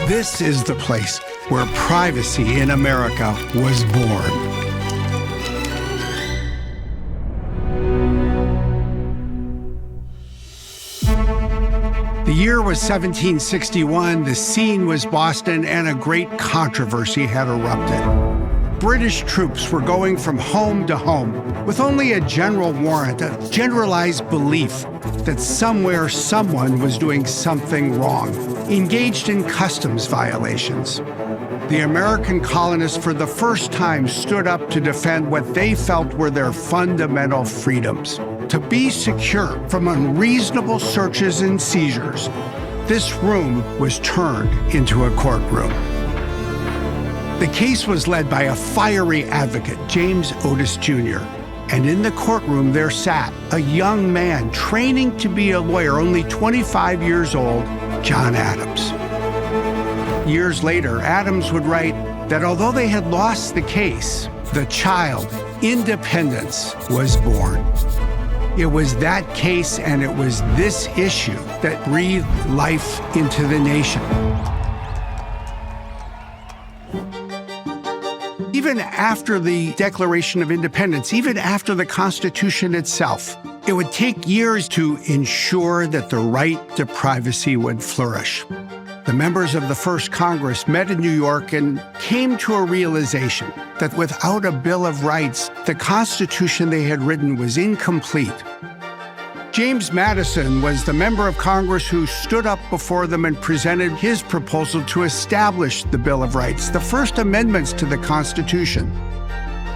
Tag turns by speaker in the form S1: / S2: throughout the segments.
S1: This is the place where privacy in America was born. The year was 1761, the scene was Boston, and a great controversy had erupted. British troops were going from home to home with only a general warrant, a generalized belief that somewhere someone was doing something wrong, engaged in customs violations. The American colonists for the first time stood up to defend what they felt were their fundamental freedoms. To be secure from unreasonable searches and seizures, this room was turned into a courtroom. The case was led by a fiery advocate, James Otis Jr., and in the courtroom there sat a young man training to be a lawyer, only 25 years old, John Adams. Years later, Adams would write that although they had lost the case, the child, independence, was born. It was that case and it was this issue that breathed life into the nation. Even after the Declaration of Independence, even after the Constitution itself, it would take years to ensure that the right to privacy would flourish. The members of the first Congress met in New York and came to a realization that without a Bill of Rights, the Constitution they had written was incomplete. James Madison was the member of Congress who stood up before them and presented his proposal to establish the Bill of Rights, the first amendments to the Constitution.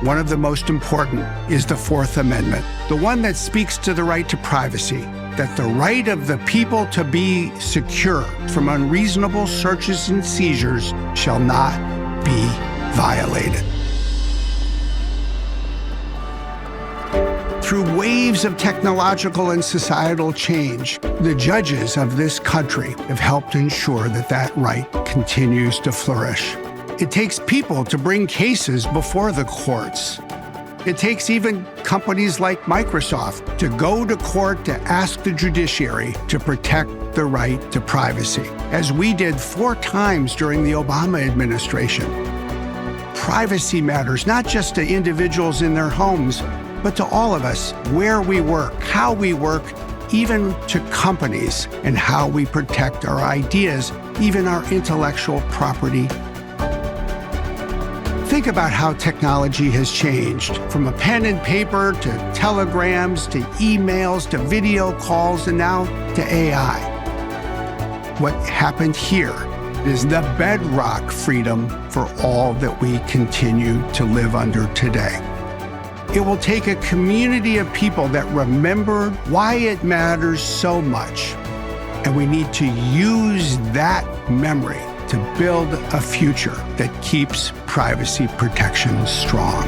S1: One of the most important is the Fourth Amendment, the one that speaks to the right to privacy, that the right of the people to be secure from unreasonable searches and seizures shall not be violated. Through waves of technological and societal change, the judges of this country have helped ensure that that right continues to flourish. It takes people to bring cases before the courts. It takes even companies like Microsoft to go to court to ask the judiciary to protect the right to privacy, as we did 4 times during the Obama administration. Privacy matters not just to individuals in their homes, but to all of us, where we work, how we work, even to companies and how we protect our ideas, even our intellectual property. Think about how technology has changed, from a pen and paper to telegrams to emails to video calls and now to AI. What happened here is the bedrock freedom for all that we continue to live under today. It will take a community of people that remember why it matters so much, and we need to use that memory to build a future that keeps privacy protection strong.